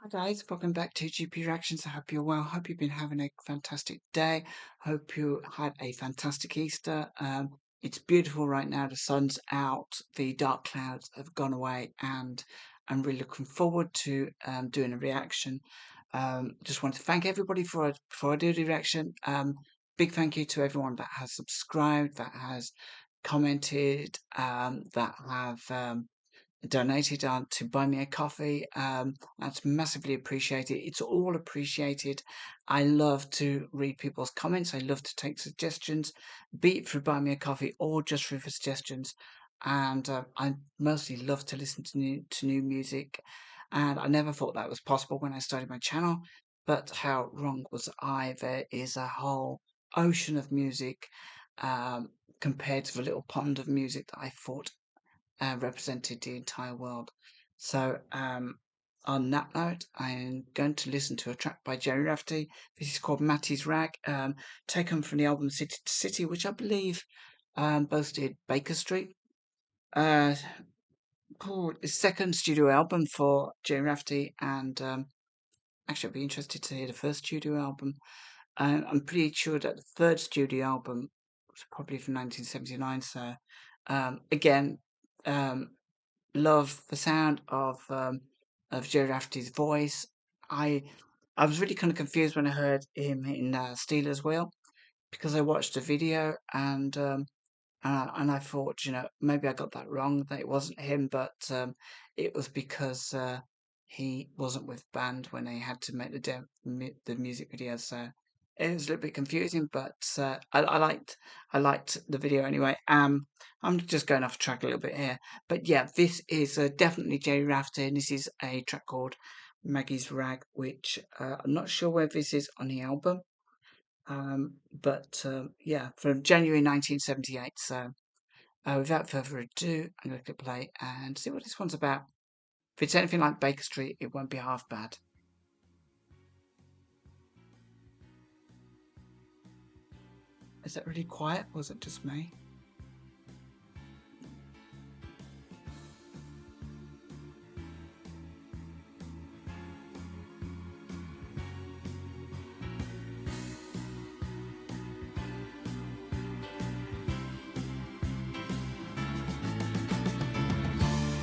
Hi guys, welcome back to GP Reactions. I hope you're well. Hope you've been having a fantastic day. Hope you had a fantastic Easter. It's beautiful right now. The sun's out. The dark clouds have gone away, and I'm really looking forward to doing a reaction. Just want to thank everybody before I do the reaction. Big thank you to everyone that has subscribed, that has commented, that have donated on to buy me a coffee. That's massively appreciated. It's all appreciated. I love to read people's comments. I love to take suggestions, be it through buy me a coffee or just through for suggestions. And I mostly love to listen to new music. And I never thought that was possible when I started my channel. But how wrong was I? There is a whole ocean of music um, compared to the little pond of music that I thought represented the entire world. So, on that note, I'm going to listen to a track by Gerry Rafferty. This is called Mattie's Rag, taken from the album City to City, which I believe boasted Baker Street. Called the second studio album for Gerry Rafferty, and actually, I'd be interested to hear the first studio album. I'm pretty sure that the third studio album was probably from 1979. So, again, um, love the sound of Joe Rafferty's voice. I I was really kind of confused when I heard him in Steelers Wheel because I watched the video and I thought, maybe I got that wrong, that it wasn't him, but it was because he wasn't with band when they had to make the music video. So it was a little bit confusing, but I liked the video anyway. I'm just going off track a little bit here, but yeah, this is definitely Jerry Rafter, and this is a track called Maggie's Rag, which I'm not sure where this is on the album. But yeah, from January 1978. So without further ado, I'm going to click play and see what this one's about. If it's anything like Baker Street, it won't be half bad. Is that really quiet? Or was it just me?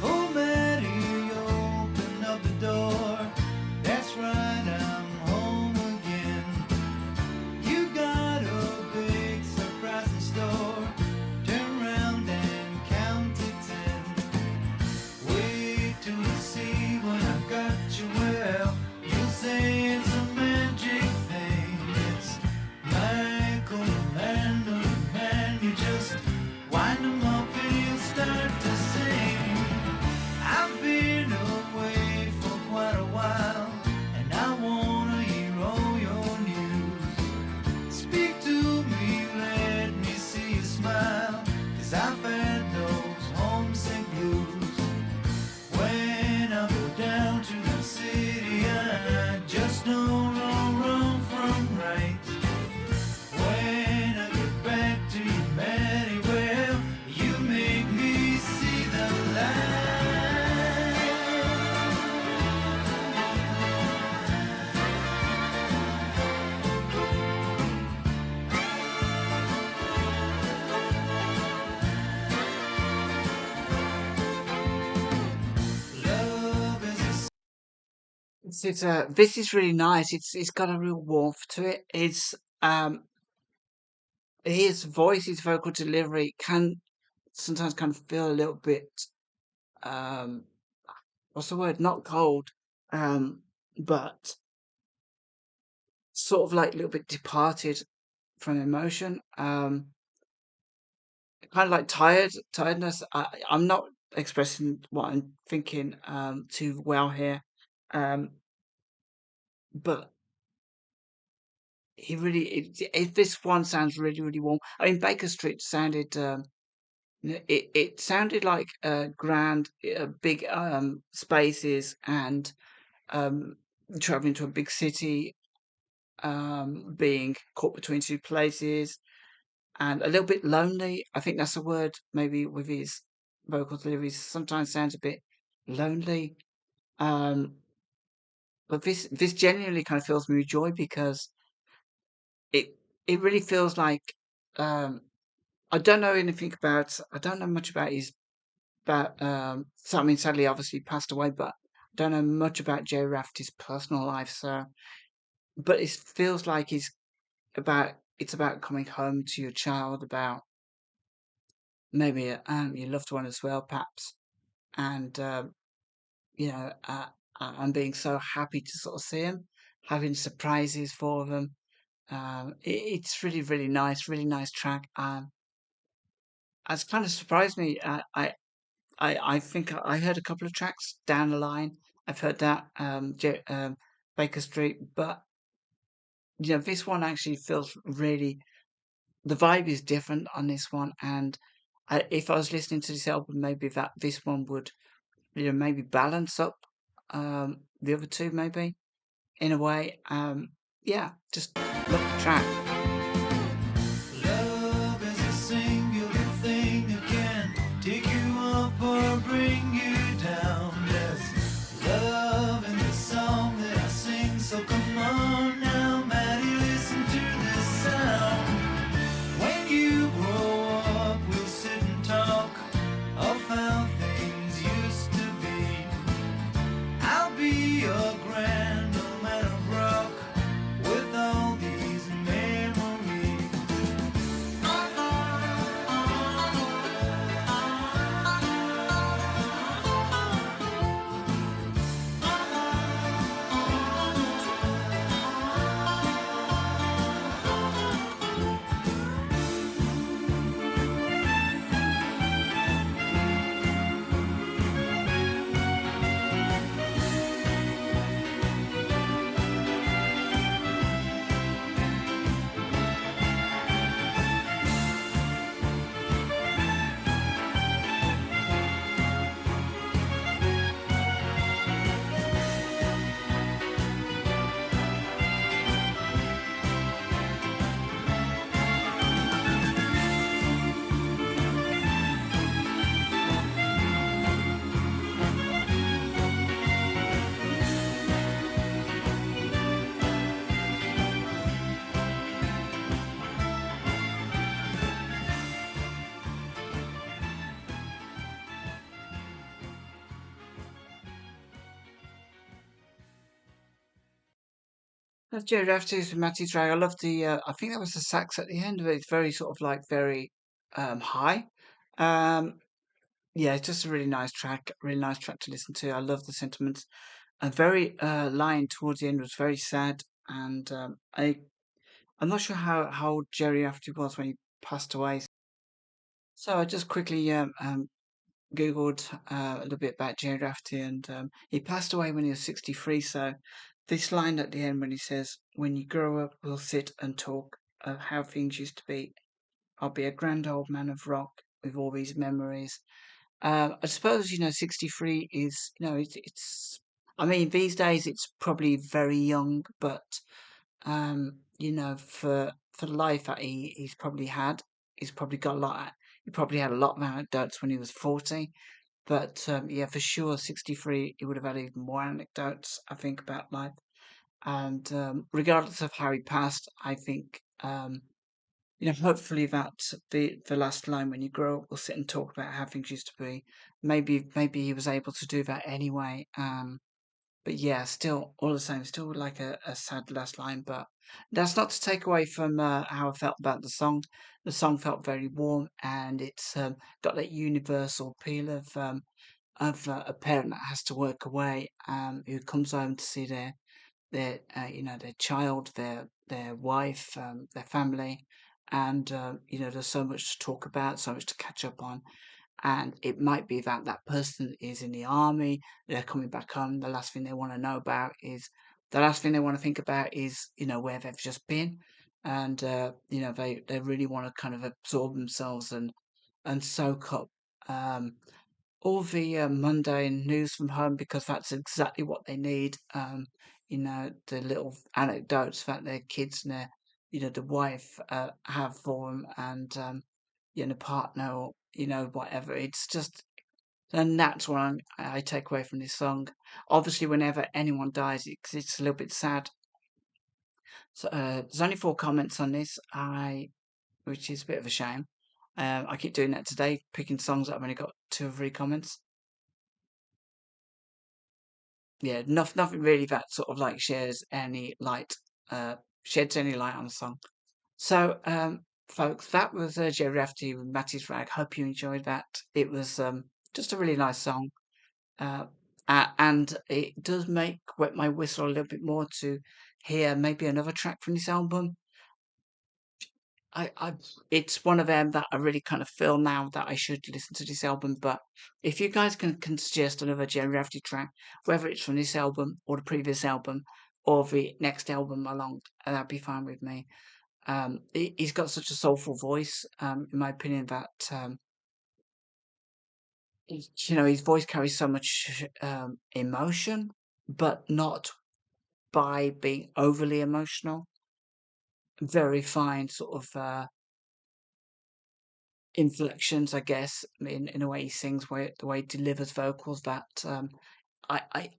Oh, Mattie, open up the door. That's right, I'm home again. You got a big surprise in store. Turn around and count to 10. Wait till you see when I got you well. You'll say it's a magic thing. It's Michael, the man, the man. You just wind him up and he'll start to sing. I've been away for quite a while, and I wanna hear all your news. Speak to me, let me see you smile, 'cause I've had those homesick blues. When I go down to the city, I just don't know wrong from right. When I get back to you, Mattie, well, you make me see the light. Love is This is really nice. It's got a real warmth to it. It's his voice, his vocal delivery can sometimes kind of feel a little bit um what's the word? Not cold, but sort of like a little bit departed from emotion. Kind of like tiredness. I'm not expressing what I'm thinking too well here, um, but this one sounds really really warm. I mean, Baker Street sounded it sounded like grand, big spaces and um, traveling to a big city, being caught between two places and a little bit lonely. I think that's a word, maybe with his vocal delivery. Sometimes sounds a bit lonely. Um, but this genuinely kind of fills me with joy because it it really feels like um, I don't know much about his about so I mean sadly obviously he passed away, but I don't know much about Joe Rafferty's personal life. So, but it feels like it's about coming home to your child, about maybe your loved one as well, perhaps, and you know, I'm being so happy to sort of see them, having surprises for them. It's really nice track. It's kind of surprised me. I think I heard a couple of tracks down the line. I've heard that Baker Street, but you know, this one actually feels really. The vibe is different on this one, and if I was listening to this album, maybe that this one would, you know, maybe balance up the other two, maybe in a way. Yeah, just love the track. Love is a singular thing that can take you up or bring you down. There's love in the song that I sing, so come on now, Mattie, listen to this sound. When you grow up, we'll sit and talk of how things used to be. I'll be your grand old man of rock with all these memories. That's Jerry Rafferty's with Matty Drag. I love the. I think that was the sax at the end of it. It's very sort of like very high. Um, yeah, it's just a really nice track to listen to. I love the sentiments. A very line towards the end was very sad, and I'm not sure how old Jerry Rafferty was when he passed away. So I just quickly googled a little bit about Jerry Rafferty, and he passed away when he was 63. So this line at the end when he says, "When you grow up, we'll sit and talk of how things used to be. I'll be a grand old man of rock with all these memories." I suppose, you know, 63 is, you know, it's. I mean, these days it's probably very young, but you know, for the life that he's probably had, he's probably got a lot. He probably had a lot of anecdotes when he was 40. But yeah, for sure, 63, he would have had even more anecdotes, I think, about life. And regardless of how he passed, I think, you know, hopefully that the last line, when you grow up, we'll sit and talk about how things used to be. Maybe he was able to do that anyway. But yeah, still, all the same, still like a sad last line. But that's not to take away from how I felt about the song. The song felt very warm, and it's got that universal appeal of a parent that has to work away, who comes home to see their you know, their child, their wife, their family, and you know, there's so much to talk about, so much to catch up on. And it might be that that person is in the army, they're coming back home. The last thing they want to know about is the last thing they want to think about is, you know, where they've just been, and you know, they really want to kind of absorb themselves and soak up. Um, all the mundane news from home, because that's exactly what they need. You know, the little anecdotes that their kids and their, you know, the wife have for them, and you know, partner, or you know, whatever. It's just And that's what I take away from this song. Obviously, whenever anyone dies, it's a little bit sad. So there's only 4 comments on this, which is a bit of a shame. I keep doing that today, picking songs that I've only got 2 or 3 comments. Yeah, nothing really that sort of like uh, sheds any light on the song. So, folks, that was Gerry Rafferty with Mattie's Rag. Hope you enjoyed that. It was just a really nice song. Uh, and it does make wet my whistle a little bit more to hear maybe another track from this album. I it's one of them that I really kind of feel now that I should listen to this album. But if you guys can suggest another Gerry Rafferty track, whether it's from this album or the previous album or the next album along, that'd be fine with me. He's got such a soulful voice, in my opinion, that his voice carries so much emotion, but not by being overly emotional. Very fine sort of inflections, I guess, in the way he sings, the way he delivers vocals. That I, I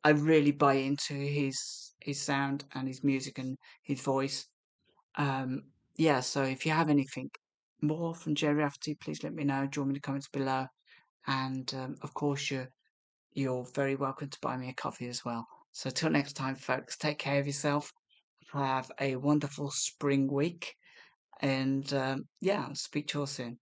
I really buy into his sound and his music and his voice. Um, yeah. So if you have anything more from Gerry Rafferty, please let me know. Join me in the comments below. And of course, you're very welcome to buy me a coffee as well. So till next time, folks, take care of yourself. Have a wonderful spring week, and yeah, I'll speak to you all soon.